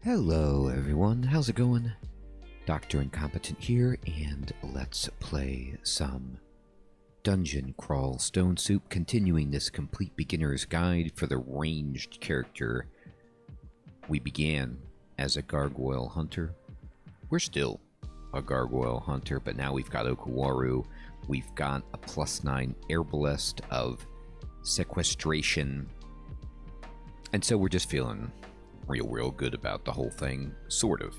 Hello everyone, how's it going? Dr. Incompetent here, and let's play some Dungeon Crawl Stone Soup, continuing this complete beginner's guide for the ranged character. We began as a gargoyle hunter. We're still a gargoyle hunter, but now we've got Okuwaru. We've got a +9 Herbalist of sequestration, and so we're just feeling real good about the whole thing, sort of.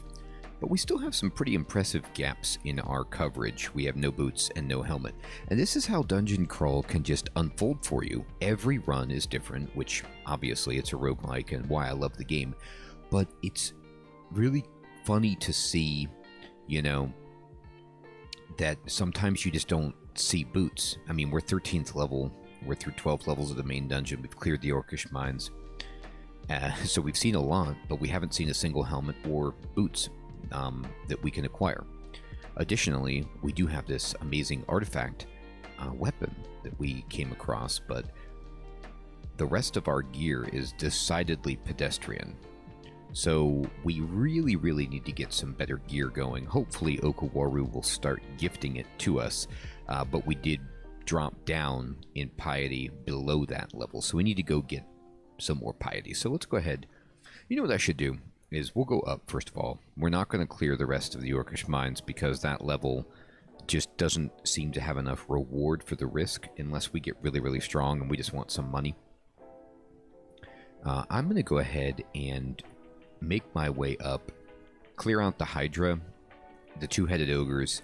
But we still have some pretty impressive gaps in our coverage. We have no boots and no helmet. And this is how Dungeon Crawl can just unfold for you. Every run is different, which obviously it's a roguelike and why I love the game. But it's really funny to see, you know, that sometimes you just don't see boots. I mean, we're 13th level. We're through 12 levels of the main dungeon. We've cleared the Orcish mines. So we've seen a lot, but we haven't seen a single helmet or boots that we can acquire. Additionally, we do have this amazing artifact weapon that we came across, but the rest of our gear is decidedly pedestrian. So we really need to get some better gear going. Hopefully Okuwaru will start gifting it to us, but we did drop down in piety below that level, so we need to go get some more piety. So let's go ahead. You know what I should do is we'll go up first of all. We're not going to clear the rest of the Orcish mines because that level just doesn't seem to have enough reward for the risk unless we get really strong and we just want some money. I'm going to go ahead and make my way up, clear out the Hydra, the two-headed ogres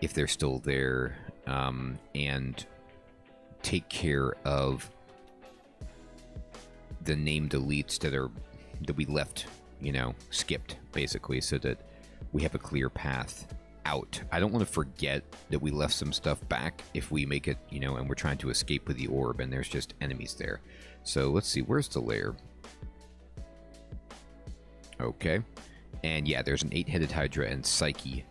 if they're still there, and take care of the named elites that we left, you know, skipped, basically, so that we have a clear path out. I don't want to forget that we left some stuff back if we make it, you know, and we're trying to escape with the orb and there's just enemies there. So let's see, where's the lair? Okay. And yeah, there's an 8-headed Hydra and Psyche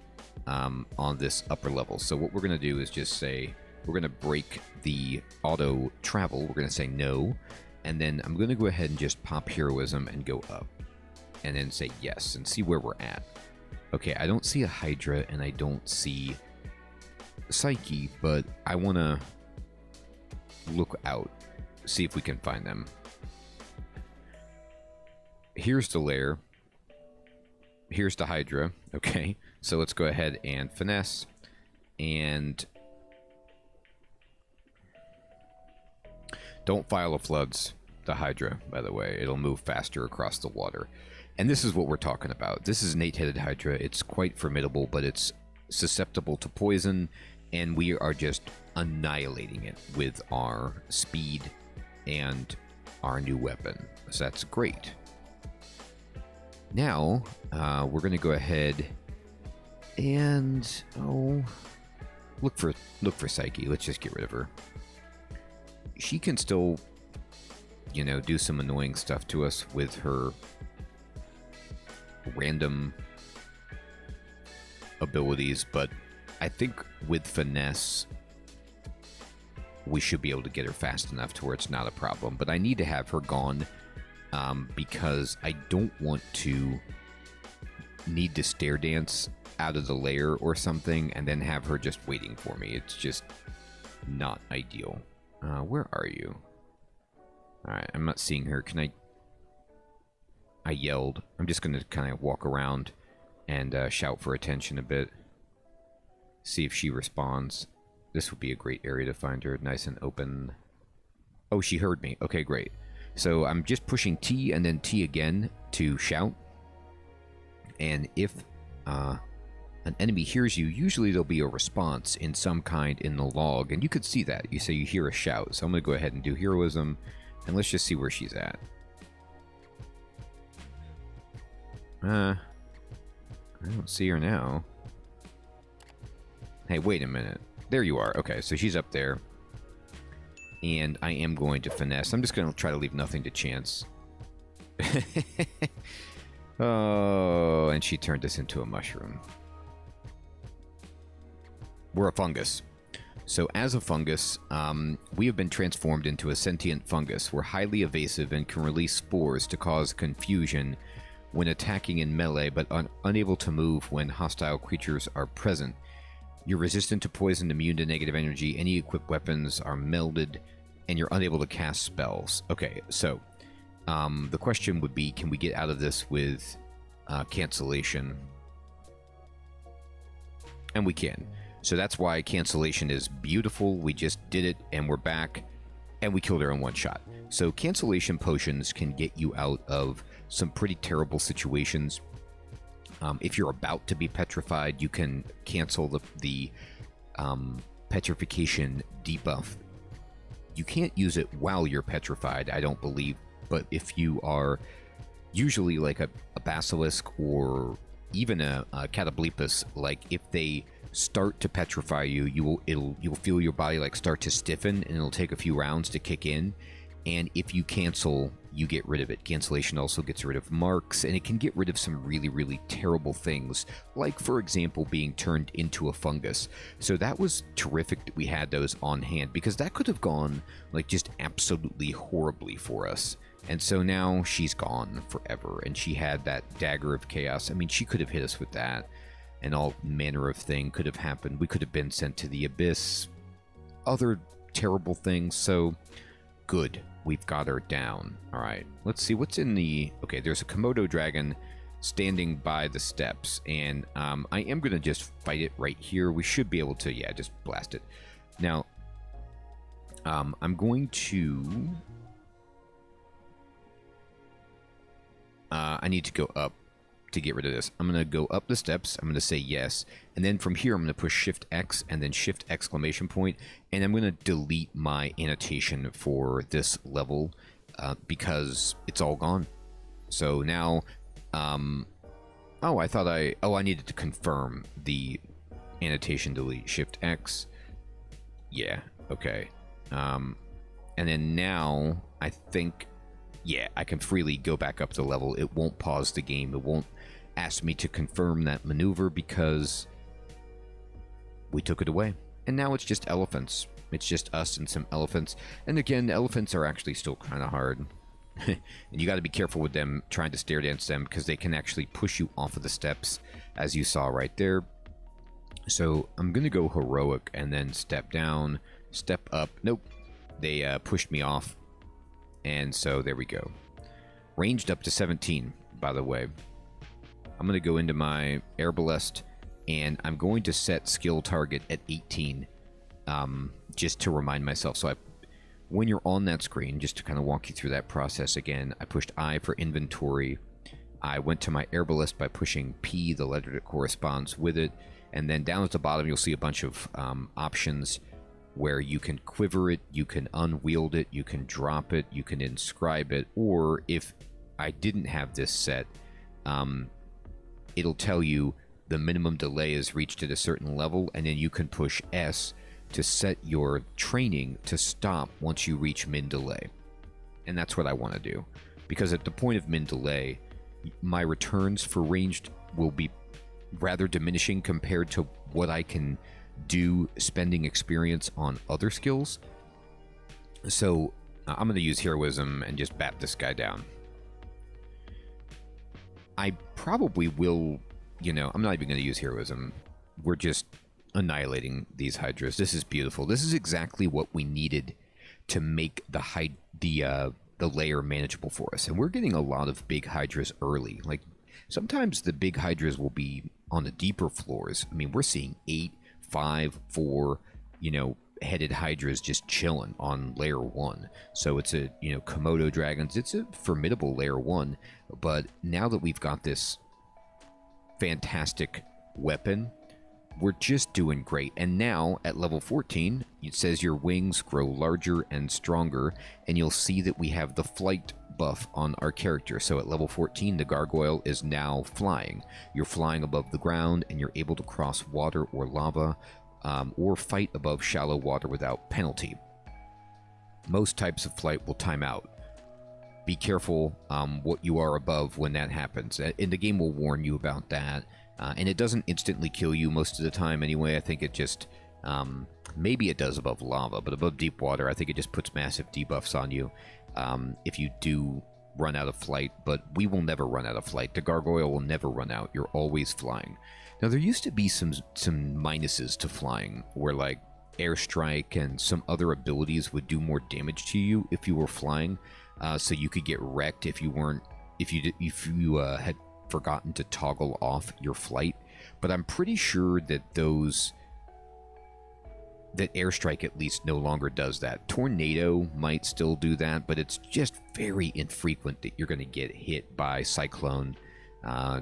on this upper level. So what we're going to do is just say, we're going to break the auto travel. We're going to say no. And then I'm going to go ahead and just pop heroism and go up. And then say yes and see where we're at. Okay, I don't see a Hydra and I don't see Psyche, but I want to look out, see if we can find them. Here's the lair. Here's the Hydra. Okay, so let's go ahead and finesse. And don't file a floods the Hydra, by the way. It'll move faster across the water. And this is what we're talking about. This is an 8-headed Hydra. It's quite formidable, but it's susceptible to poison, and we are just annihilating it with our speed and our new weapon. So that's great. Now, we're going to go ahead and look for Psyche. Let's just get rid of her. She can still, you know, do some annoying stuff to us with her random abilities, but I think with finesse we should be able to get her fast enough to where it's not a problem. But I need to have her gone because I don't want to need to stair dance out of the lair or something and then have her just waiting for me. It's just not ideal. Where are you? Alright, I'm not seeing her. Can I yelled. I'm just going to kind of walk around and shout for attention a bit. See if she responds. This would be a great area to find her. Nice and open. Oh, she heard me. Okay, great. So I'm just pushing T and then T again to shout. And if an enemy hears you, usually there'll be a response in some kind in the log. And you could see that. You say you hear a shout. So I'm going to go ahead and do heroism. And let's just see where she's at. I don't see her now. Hey, wait a minute. There you are. Okay, so she's up there. And I am going to finesse. I'm just going to try to leave nothing to chance. Oh, and she turned us into a mushroom. We're a fungus. So as a fungus, we have been transformed into a sentient fungus. We're highly evasive and can release spores to cause confusion when attacking in melee, but unable to move when hostile creatures are present. You're resistant to poison, immune to negative energy, any equipped weapons are melded, and you're unable to cast spells. Okay, so the question would be, can we get out of this with cancellation? And we can. So that's why cancellation is beautiful. We just did it, and we're back, and we killed her in one shot. So cancellation potions can get you out of some pretty terrible situations. If you're about to be petrified, you can cancel the petrification debuff. You can't use it while you're petrified, I don't believe, but if you are usually like a basilisk or even a catoblepus, like if they start to petrify you, you'll feel your body like start to stiffen, and it'll take a few rounds to kick in. And if you cancel, you get rid of it. Cancellation also gets rid of marks, and it can get rid of some really, really terrible things, like, for example, being turned into a fungus. So that was terrific that we had those on hand, because that could have gone, like, just absolutely horribly for us. And so now she's gone forever, and she had that dagger of chaos. I mean, she could have hit us with that, and all manner of thing could have happened. We could have been sent to the abyss, other terrible things. So good, we've got her down. All right, let's see what's in the... Okay, there's a Komodo dragon standing by the steps, and I am going to just fight it right here. We should be able to, yeah, just blast it. Now, I'm going to... I need to go up to get rid of this. I'm going to go up the steps. I'm going to say yes. And then from here, I'm going to push Shift X and then Shift exclamation point. And I'm going to delete my annotation for this level because it's all gone. So now, oh, I thought I needed to confirm the annotation delete. Shift X. Yeah, okay. And then now, I think... Yeah, I can freely go back up the level. It won't pause the game. It won't ask me to confirm that maneuver because we took it away. And now it's just elephants. It's just us and some elephants. And again, elephants are actually still kind of hard. And you got to be careful with them trying to stare dance them because they can actually push you off of the steps, as you saw right there. So I'm going to go heroic and then step down, step up. Nope, they pushed me off. And so there we go. Ranged up to 17, by the way. I'm going to go into my Arbalest, and I'm going to set skill target at 18, just to remind myself. So when you're on that screen, just to kind of walk you through that process again, I pushed I for inventory. I went to my Arbalest by pushing P, the letter that corresponds with it. And then down at the bottom, you'll see a bunch of options where you can quiver it, you can unwield it, you can drop it, you can inscribe it, or if I didn't have this set, it'll tell you the minimum delay is reached at a certain level, and then you can push S to set your training to stop once you reach min delay. And that's what I want to do, because at the point of min delay, my returns for ranged will be rather diminishing compared to what I can do spending experience on other skills. So I'm going to use heroism and just bat this guy down. I probably will, you know, I'm not even going to use heroism. We're just annihilating these hydras. This is beautiful. This is exactly what we needed to make the layer manageable for us. And we're getting a lot of big hydras early. Like sometimes the big hydras will be on the deeper floors. I mean, we're seeing 8, 5, 4, you know, headed hydras just chilling on layer 1. So it's a, you know, Komodo dragons. It's a formidable layer 1. But now that we've got this fantastic weapon, we're just doing great. And now at level 14, it says your wings grow larger and stronger, and you'll see that we have the flight buff on our character. So at level 14, the gargoyle is now flying. You're flying above the ground, and you're able to cross water or lava, or fight above shallow water without penalty. Most types of flight will time out. Be careful what you are above when that happens. And the game will warn you about that. And it doesn't instantly kill you most of the time anyway. I think it just... maybe it does above lava, but above deep water, I think it just puts massive debuffs on you if you do run out of flight, but we will never run out of flight. The gargoyle will never run out. You're always flying. Now, there used to be some minuses to flying, where like airstrike and some other abilities would do more damage to you if you were flying, so you could get wrecked if you had forgotten to toggle off your flight. But I'm pretty sure that that airstrike at least no longer does that. Tornado might still do that, but it's just very infrequent that you're going to get hit by cyclone,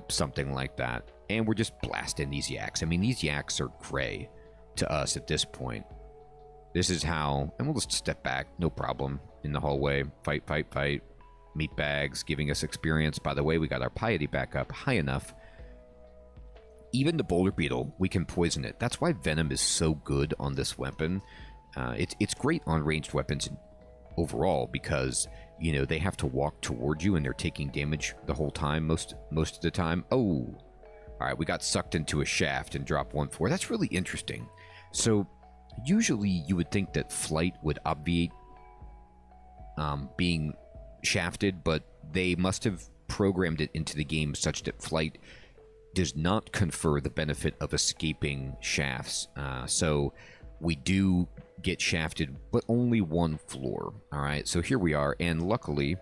something like that. And we're just blasting these yaks. I mean, these yaks are gray to us at this point. This is how, and we'll just step back, no problem, in the hallway. Fight, fight, fight. Meat bags giving us experience. By the way, we got our piety back up high enough. Even the boulder beetle, we can poison it. That's why venom is so good on this weapon. It's great on ranged weapons overall because, you know, they have to walk towards you and they're taking damage the whole time, most of the time. Oh, all right, we got sucked into a shaft and dropped 1-4. That's really interesting. So usually you would think that flight would obviate being shafted, but they must have programmed it into the game such that flight does not confer the benefit of escaping shafts. So we do get shafted, but only one floor. All right, so here we are, and luckily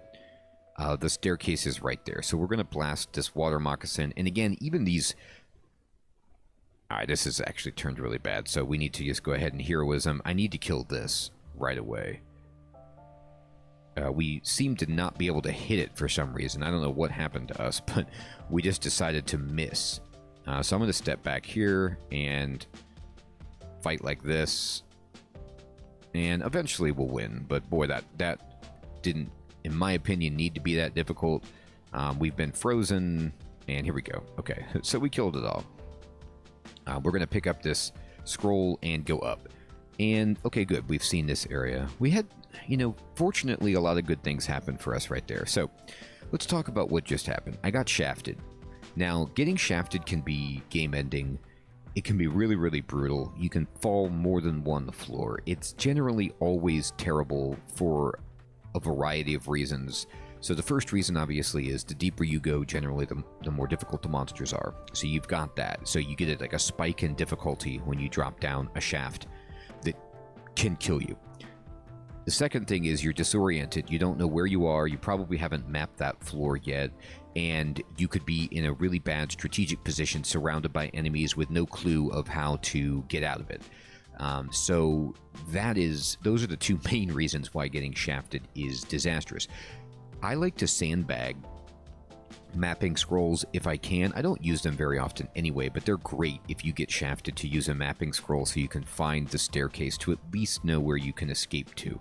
the staircase is right there. So we're going to blast this water moccasin. And again, even these... All right, this has actually turned really bad, so we need to just go ahead and heroism. I need to kill this right away. We seem to not be able to hit it for some reason. I don't know what happened to us, but we just decided to miss. So I'm going to step back here and fight like this. And eventually we'll win. But boy, that didn't, in my opinion, need to be that difficult. We've been frozen, and here we go. Okay, so we killed it all. We're going to pick up this scroll and go up. And, okay, good. We've seen this area. We had, you know, fortunately, a lot of good things happened for us right there. So, let's talk about what just happened. I got shafted. Now, getting shafted can be game-ending. It can be really, really brutal. You can fall more than one floor. It's generally always terrible for a variety of reasons. So the first reason, obviously, is the deeper you go, generally, the more difficult the monsters are. So you've got that. So you get it like a spike in difficulty when you drop down a shaft that can kill you. The second thing is you're disoriented. You don't know where you are. You probably haven't mapped that floor yet. And you could be in a really bad strategic position surrounded by enemies with no clue of how to get out of it. So those are the two main reasons why getting shafted is disastrous. I like to sandbag mapping scrolls if I can. I don't use them very often anyway, but they're great if you get shafted to use a mapping scroll so you can find the staircase to at least know where you can escape to.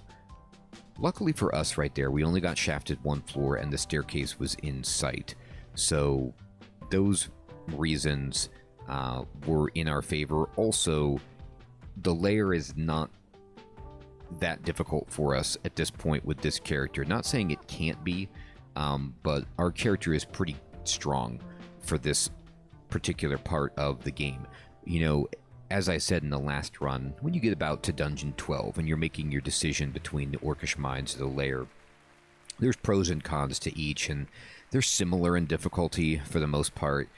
Luckily for us right there, we only got shafted one floor and the staircase was in sight. So those reasons were in our favor. Also, the layer is not that difficult for us at this point with this character. Not saying it can't be, but our character is pretty strong for this particular part of the game. You know, as I said in the last run, when you get about to Dungeon 12 and you're making your decision between the Orcish Mines and the lair, there's pros and cons to each, and they're similar in difficulty for the most part,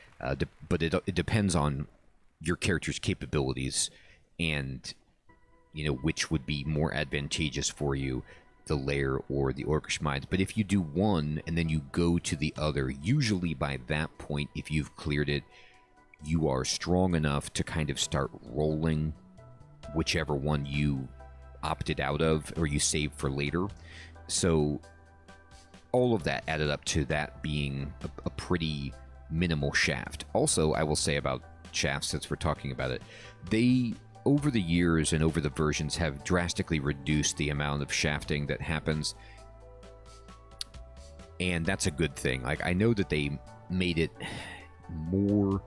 but it depends on your character's capabilities and, you know, which would be more advantageous for you, the lair or the Orcish Mines. But if you do one and then you go to the other, usually by that point, if you've cleared it, you are strong enough to kind of start rolling whichever one you opted out of or you saved for later. So all of that added up to that being a pretty minimal shaft. Also, I will say about shafts, since we're talking about it, they, over the years and over the versions, have drastically reduced the amount of shafting that happens. And that's a good thing. Like, I know that they made it more...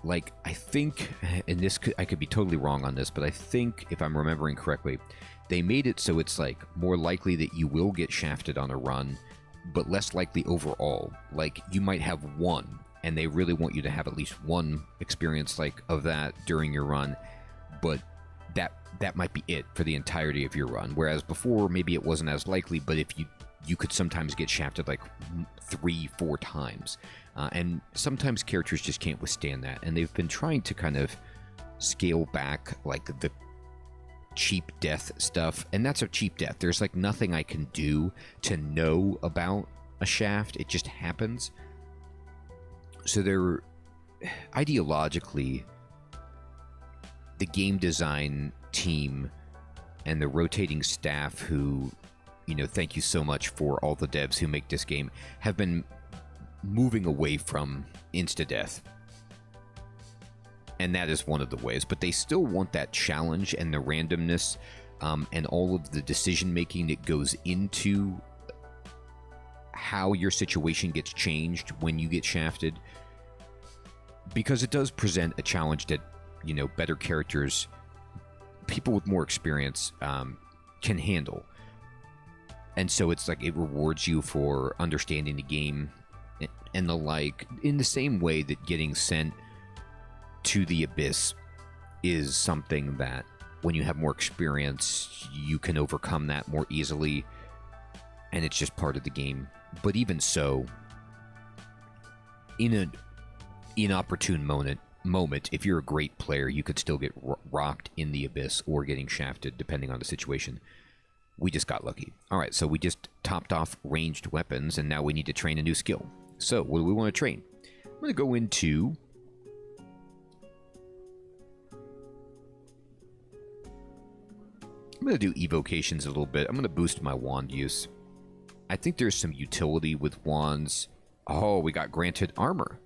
Like, I think, and this I could be totally wrong on this, but I think, if I'm remembering correctly, they made it so it's, like, more likely that you will get shafted on a run, but less likely overall. Like, you might have one, and they really want you to have at least one experience, like, of that during your run, but that might be it for the entirety of your run. Whereas before, maybe it wasn't as likely, but if you you could sometimes get shafted like 3-4 times. And sometimes characters just can't withstand that. And they've been trying to kind of scale back like the cheap death stuff. And that's a cheap death. There's like nothing I can do to know about a shaft. It just happens. So they're ideologically, the game design team and the rotating staff who, you know, thank you so much for all the devs who make this game, have been moving away from insta-death. And that is one of the ways. But they still want that challenge and the randomness and all of the decision-making that goes into how your situation gets changed when you get shafted. Because it does present a challenge that, you know, better characters, people with more experience can handle. And so it's like it rewards you for understanding the game and the like, in the same way that getting sent to the abyss is something that when you have more experience, you can overcome that more easily, and it's just part of the game. But even so, in an inopportune moment, if you're a great player, you could still get rocked in the abyss or getting shafted, depending on the situation. We just got lucky. All right, so we just topped off ranged weapons, and now we need to train a new skill. So, what do we want to train? I'm going to go into... I'm going to do evocations a little bit. I'm going to boost my wand use. I think there's some utility with wands. Oh, we got granted armor.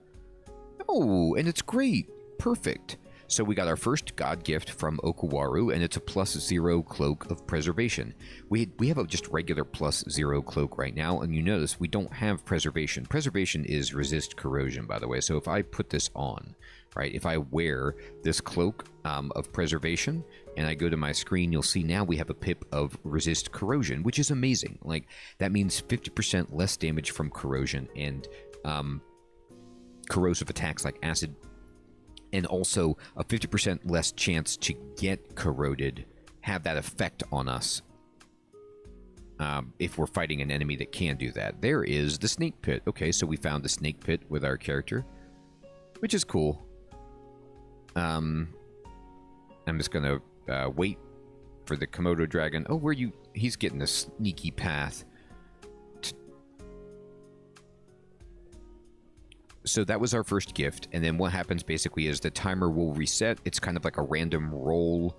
Oh, and it's great. Perfect. So we got our first god gift from Okuwaru, and it's a +0 cloak of preservation. We have a just regular +0 cloak right now, and you notice we don't have preservation. Preservation is resist corrosion, by the way. So if I put this on, right, if I wear this cloak of preservation, and I go to my screen, you'll see now we have a pip of resist corrosion, which is amazing. Like, that means 50% less damage from corrosion and corrosive attacks like acid, and also a 50% less chance to get corroded, have that effect on us if we're fighting an enemy that can do that. There is the snake pit. Okay, so we found the snake pit with our character, which is cool. I'm just gonna wait for the Komodo dragon. Oh, where you? He's getting a sneaky path. So that was our first gift, and then what happens basically is the timer will reset. It's kind of like a random roll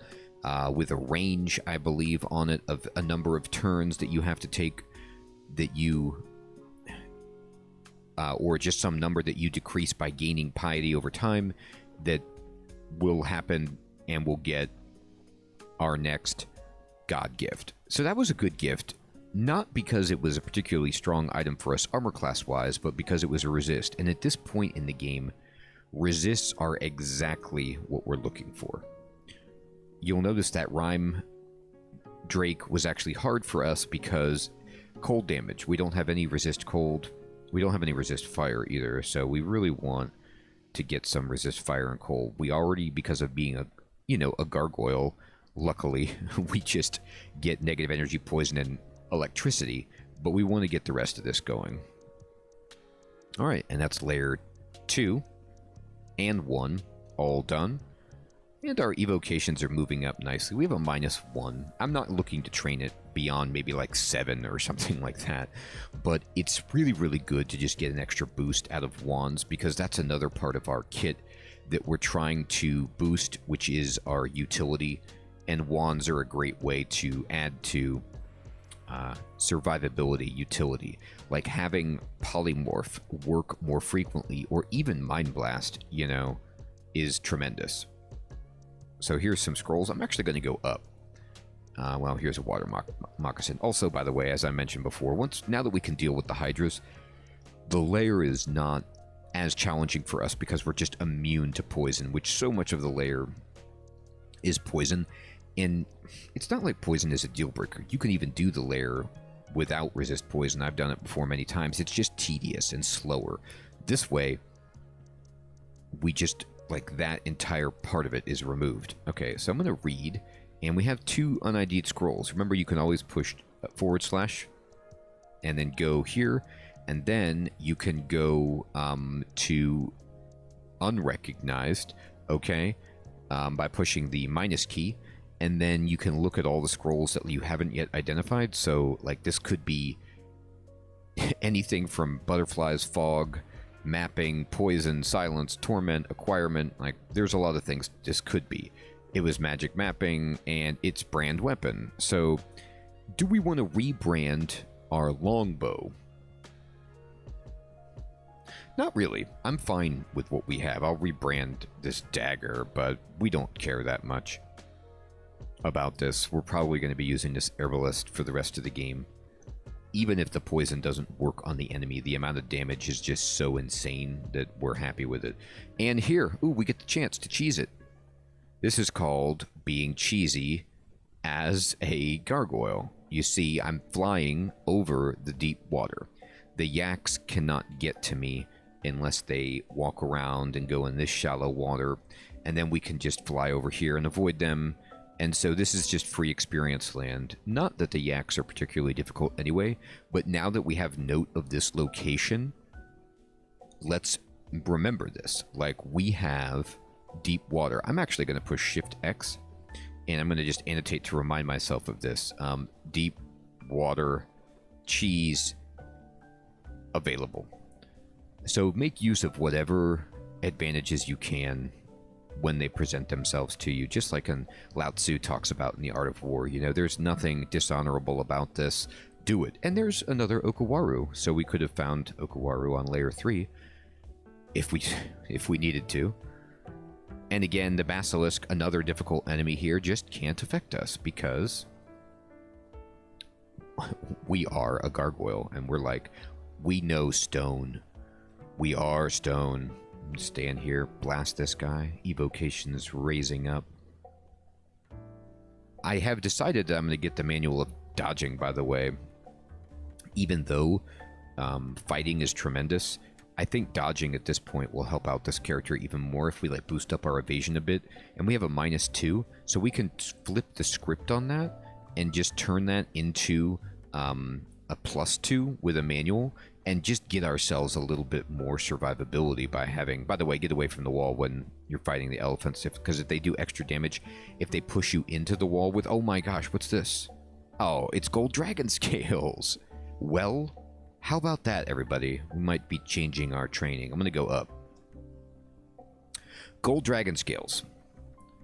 with a range, I believe, on it of a number of turns that you have to take, that you or just some number that you decrease by gaining piety over time, that will happen, and we'll get our next god gift. So that was a good gift. Not because it was a particularly strong item for us armor class-wise, but because it was a resist. And at this point in the game, resists are exactly what we're looking for. You'll notice that Rhyme Drake was actually hard for us because cold damage. We don't have any resist cold. We don't have any resist fire either, so we really want to get some resist fire and cold. We already, because of being a gargoyle, luckily, we just get negative energy, poison, and electricity, but we want to get the rest of this going. All right, and that's layer 2 and 1 all done, and our evocations are moving up nicely. We have a -1. I'm not looking to train it beyond maybe like 7 or something like that, but it's really, really good to just get an extra boost out of wands, because that's another part of our kit that we're trying to boost, which is our utility, and wands are a great way to add to survivability utility, like having polymorph work more frequently, or even mind blast, is tremendous. So here's some scrolls. I'm actually going to go up. Well, here's a water moccasin. Also, by the way, as I mentioned before, now that we can deal with the hydras, the layer is not as challenging for us because we're just immune to poison, which so much of the layer is poison. And it's not like poison is a deal breaker. You can even do the layer without resist poison. I've done it before many times. It's just tedious and slower. This way, we just, like, that entire part of it is removed. Okay, so I'm going to read, and we have 2 un-ID'd scrolls. Remember, you can always push / and then go here, and then you can go to unrecognized, okay, by pushing the minus key, and then you can look at all the scrolls that you haven't yet identified. So like this could be anything from butterflies, fog, mapping, poison, silence, torment, acquirement. Like there's a lot of things this could be. It was magic mapping, and it's brand weapon. So do we want to rebrand our longbow? Not really. I'm fine with what we have. I'll rebrand this dagger, but we don't care that much about this. We're probably going to be using this herbalist for the rest of the game. Even if the poison doesn't work on the enemy, the amount of damage is just so insane that we're happy with it. And here, ooh, we get the chance to cheese it. This is called being cheesy as a gargoyle. You see, I'm flying over the deep water. The yaks cannot get to me unless they walk around and go in this shallow water, and then we can just fly over here and avoid them. And so this is just free experience land. Not that the yaks are particularly difficult anyway, but now that we have note of this location, let's remember this. Like, we have deep water. I'm actually going to push Shift X, and I'm going to just annotate to remind myself of this. Deep water, cheese, available. So make use of whatever advantages you can when they present themselves to you, just like Lao Tzu talks about in The Art of War. You know, there's nothing dishonorable about this. Do it. And there's another Okawaru, so we could have found Okawaru on layer 3 if we needed to. And again, the Basilisk, another difficult enemy here, just can't affect us because we are a gargoyle, and we're like, we know stone. We are stone. Stand here, blast this guy. Evocation is raising up. I have decided that I'm going to get the manual of dodging, by the way. Even though fighting is tremendous, I think dodging at this point will help out this character even more if we like boost up our evasion a bit. And we have a -2, so we can flip the script on that and just turn that into a +2 with a manual, and just get ourselves a little bit more survivability by having... By the way, get away from the wall when you're fighting the elephants, because if they do extra damage, if they push you into the wall with... Oh my gosh, what's this? Oh, it's gold dragon scales. Well, how about that, everybody? We might be changing our training. I'm going to go up. Gold dragon scales.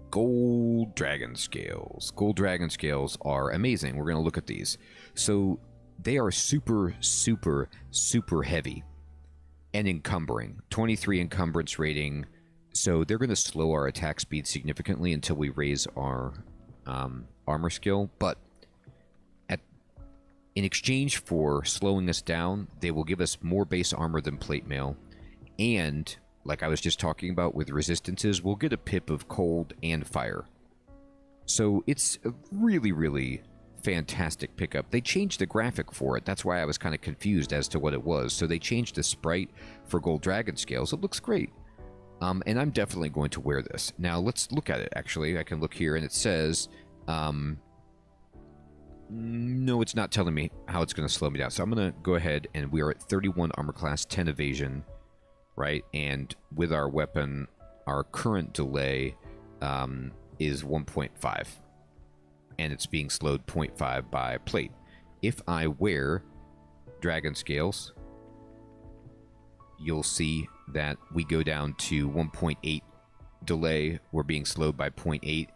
Gold dragon scales. Gold dragon scales are amazing. We're going to look at these. So they are super, super, super heavy and encumbering. 23 encumbrance rating. So they're going to slow our attack speed significantly until we raise our armor skill. But in exchange for slowing us down, they will give us more base armor than plate mail. And, like I was just talking about with resistances, we'll get a pip of cold and fire. So it's a really, really fantastic pickup. They changed the graphic for it. That's why I was kind of confused as to what it was. So they changed the sprite for gold dragon scales. It looks great. And I'm definitely going to wear this. Now, let's look at it, actually. I can look here, and it says... no, it's not telling me how it's going to slow me down. So I'm going to go ahead, and we are at 31 armor class, 10 evasion, right? And with our weapon, our current delay is 1.5. And it's being slowed 0.5 by plate. If I wear dragon scales, you'll see that we go down to 1.8 delay. We're being slowed by 0.8.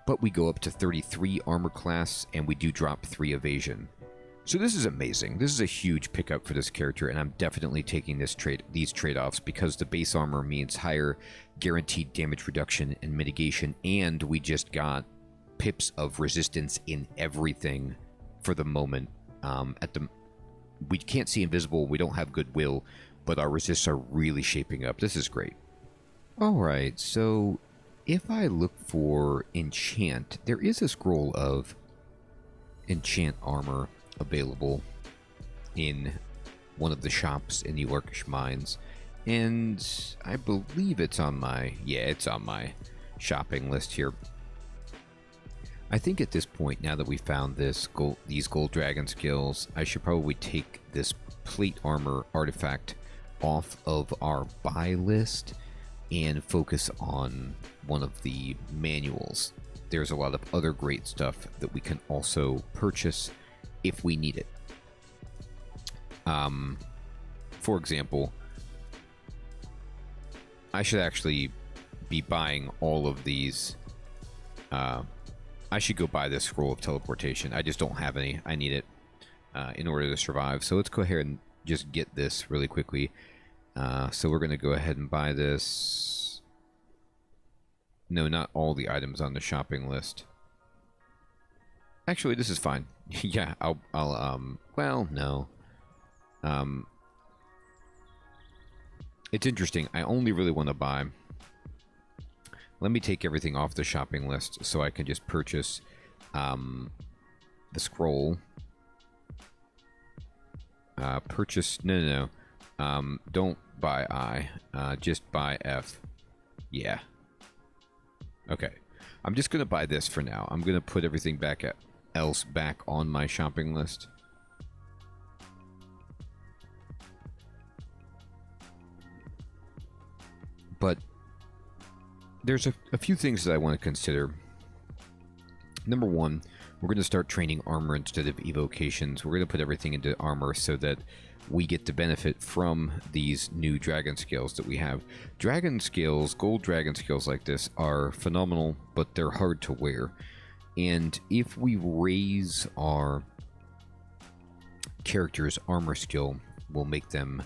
But we go up to 33 armor class, and we do drop 3 evasion. So this is amazing. This is a huge pickup for this character, and I'm definitely taking these trade-offs because the base armor means higher guaranteed damage reduction and mitigation, and we just got pips of resistance in everything for the moment. We can't see invisible, we don't have goodwill, but our resists are really shaping up. This is great. Alright, so... if I look for enchant, there is a scroll of enchant armor available in one of the shops in the Orcish Mines, and I believe it's on my, it's on my shopping list here. I think at this point, now that we found these gold dragon skills, I should probably take this plate armor artifact off of our buy list and focus on one of the manuals. There's a lot of other great stuff that we can also purchase if we need it. For example, I should actually be buying all of these. I should go buy this scroll of teleportation. I just don't have any. I need it in order to survive. So let's go ahead and just get this really quickly. So we're going to go ahead and buy this. No, not all the items on the shopping list. Actually, this is fine. Yeah, well, no. It's interesting. I only really want to buy. Let me take everything off the shopping list so I can just purchase the scroll. No. Don't buy I. Just buy F. Yeah. Okay. I'm just going to buy this for now. I'm going to put everything else back on my shopping list. But there's a few things that I want to consider. Number one, we're going to start training armor instead of evocations. We're going to put everything into armor so that we get to benefit from these new dragon skills that we have. Dragon skills, gold dragon skills like this are phenomenal, but they're hard to wear. And if we raise our character's armor skill, we'll make them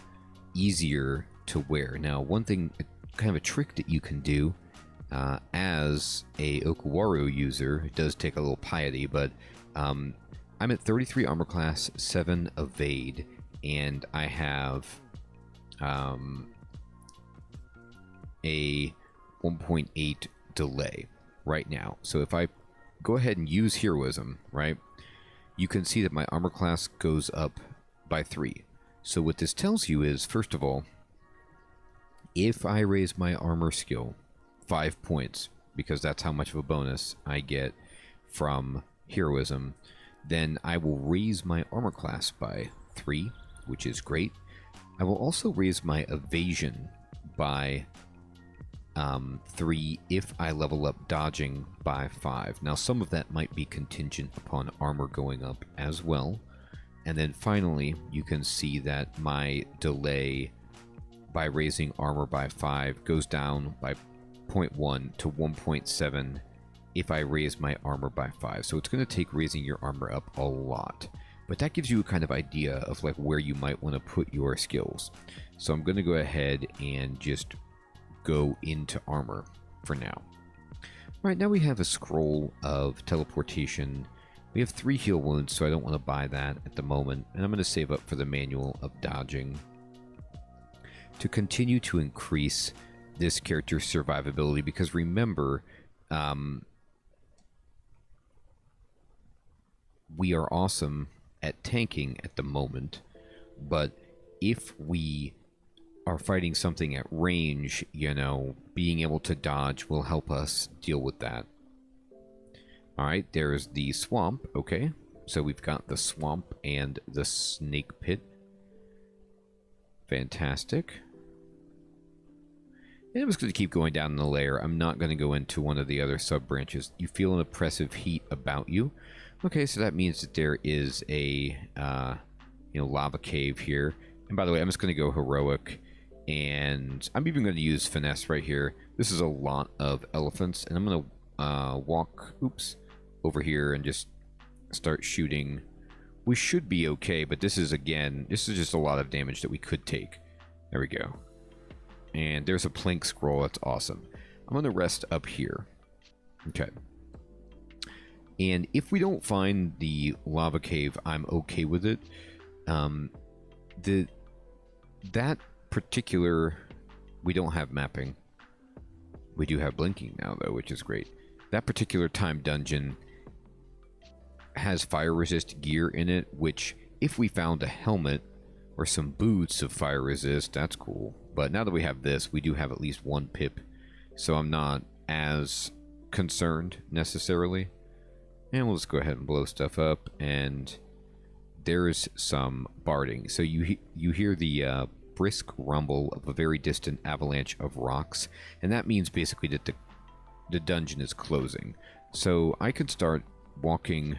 easier to wear. Now, one thing, kind of a trick that you can do as a Okuwaru user, it does take a little piety, but I'm at 33 armor class, 7 evade, and I have a 1.8 delay right now. So if I go ahead and use heroism, right, you can see that my armor class goes up by 3. So what this tells you is, first of all, if I raise my armor skill 5 points, because that's how much of a bonus I get from heroism, then I will raise my armor class by 3, which is great. I will also raise my evasion by 3 if I level up dodging by 5. Now, some of that might be contingent upon armor going up as well. And then finally, you can see that my delay by raising armor by 5 goes down by 0.1 to 1.7 if I raise my armor by 5. So it's going to take raising your armor up a lot. But that gives you a kind of idea of like where you might want to put your skills. So I'm going to go ahead and just go into armor for now. All right, now we have a scroll of teleportation. We have 3 heal wounds, so I don't want to buy that at the moment. And I'm going to save up for the manual of dodging to continue to increase this character's survivability, because remember, we are awesome at tanking at the moment, but if we are fighting something at range, you know, being able to dodge will help us deal with that. Alright, there's the swamp. Okay, so we've got the swamp and the snake pit. Fantastic. And I'm just going to keep going down the layer. I'm not going to go into one of the other sub-branches. You feel an oppressive heat about you. Okay, so that means that there is a lava cave here. And by the way, I'm just going to go heroic, and I'm even going to use finesse right here. This is a lot of elephants, and I'm going to walk over here and just start shooting. We should be okay, but this is just a lot of damage that we could take. There we go. And there's a plank scroll. That's awesome. I'm going to rest up here. Okay. And if we don't find the lava cave, I'm okay with it. That particular... We don't have mapping. We do have blinking now, though, which is great. That particular time dungeon has fire resist gear in it, which, if we found a helmet or some boots of fire resist, that's cool. But now that we have this, we do have at least 1 pip, so I'm not as concerned necessarily. And we'll just go ahead and blow stuff up, and there's some barding. So you hear the brisk rumble of a very distant avalanche of rocks, and that means basically that the dungeon is closing. So I could start walking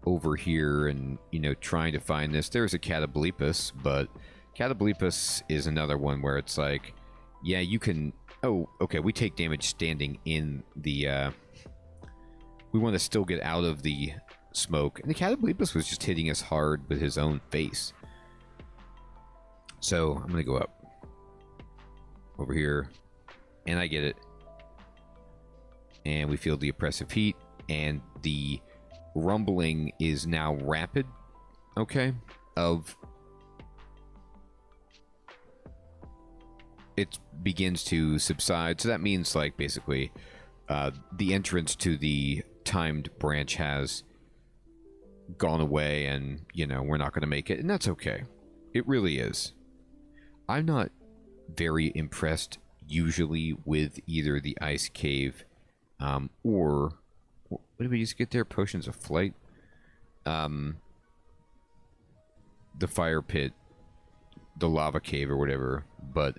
over here and, you know, trying to find this. There's a Catoblepus, but Catoblepus is another one where it's like, yeah, you can... Oh, okay, we take damage standing in the... We want to still get out of the smoke. And the Catoblepus was just hitting us hard with his own face. So, I'm going to go up. Over here. And I get it. And we feel the oppressive heat. And the rumbling is now rapid. Okay? It begins to subside. So that means, like, basically, the entrance to the timed branch has gone away, and, you know, we're not going to make it. And that's okay. It really is. I'm not very impressed, usually, with either the ice cave, or... What did we just get there? Potions of flight? The fire pit, the lava cave, or whatever. But...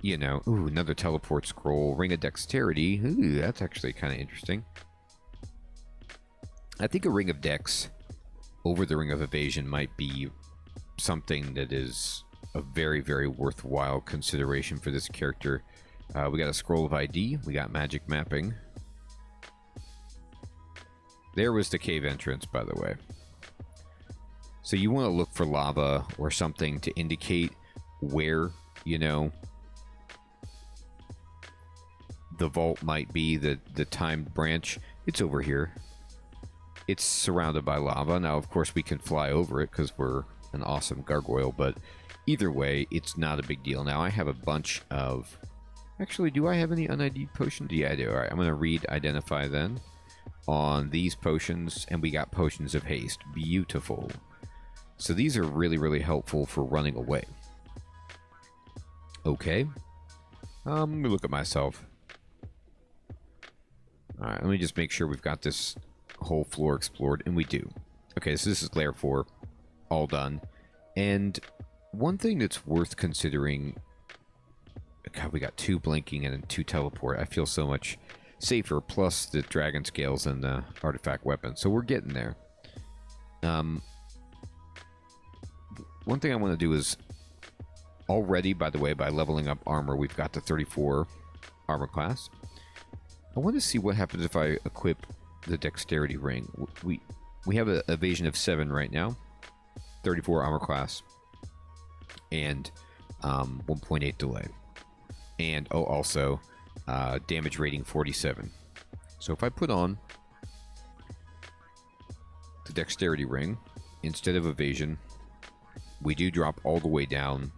you know, ooh, another teleport scroll, ring of dexterity. Ooh, that's actually kind of interesting. I think a ring of dex over the ring of evasion might be something that is a very, very worthwhile consideration for this character. We got a scroll of ID. We got magic mapping. There was the cave entrance, by the way. So you want to look for lava or something to indicate where, you know, the vault might be, the timed branch. It's over here. It's surrounded by lava. Now, of course, we can fly over it because we're an awesome gargoyle, but either way, it's not a big deal. Now, I have a bunch of... Actually, do I have any un-ID'd potions? Yeah, I do. All right, I'm going to read Identify then on these potions, and we got Potions of Haste. Beautiful. So these are really, really helpful for running away. Okay. Let me look at myself. Alright, let me just make sure we've got this whole floor explored, and we do. Okay, so this is layer 4, all done. And one thing that's worth considering... God, we got 2 blinking and then 2 teleport. I feel so much safer, plus the dragon scales and the artifact weapon. So we're getting there. One thing I want to do is... Already, by the way, by leveling up armor, we've got the 34 armor class. I want to see what happens if I equip the dexterity ring. We have an evasion of 7 right now, 34 armor class, and 1.8 delay, and also damage rating 47. So if I put on the dexterity ring instead of evasion, we do drop all the way down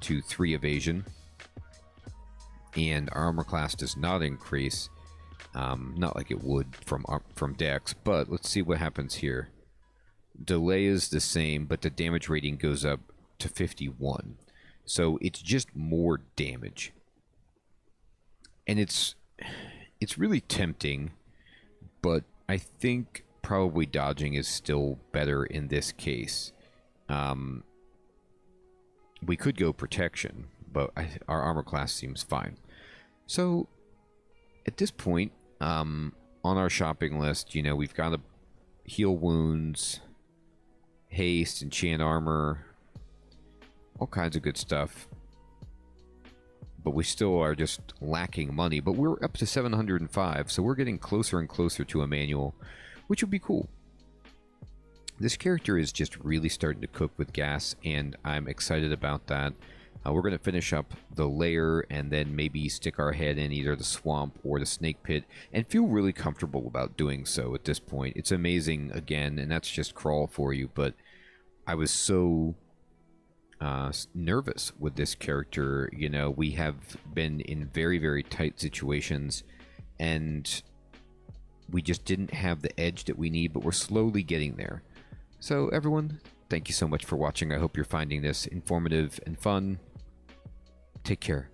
to 3 evasion, and our armor class does not increase. Not like it would from Dex, but let's see what happens here. Delay is the same, but the damage rating goes up to 51. So it's just more damage. And it's really tempting, but I think probably dodging is still better in this case. We could go protection, but our armor class seems fine. So at this point, on our shopping list, you know, we've got to heal wounds, haste, enchant armor, all kinds of good stuff. But we still are just lacking money. But we're up to 705, so we're getting closer and closer to a manual, which would be cool. This character is just really starting to cook with gas, and I'm excited about that. We're going to finish up the lair and then maybe stick our head in either the swamp or the snake pit and feel really comfortable about doing so at this point. It's amazing, again, and that's just crawl for you, but I was so nervous with this character. You know, we have been in very, very tight situations, and we just didn't have the edge that we need, but we're slowly getting there. So, everyone, thank you so much for watching. I hope you're finding this informative and fun. Take care.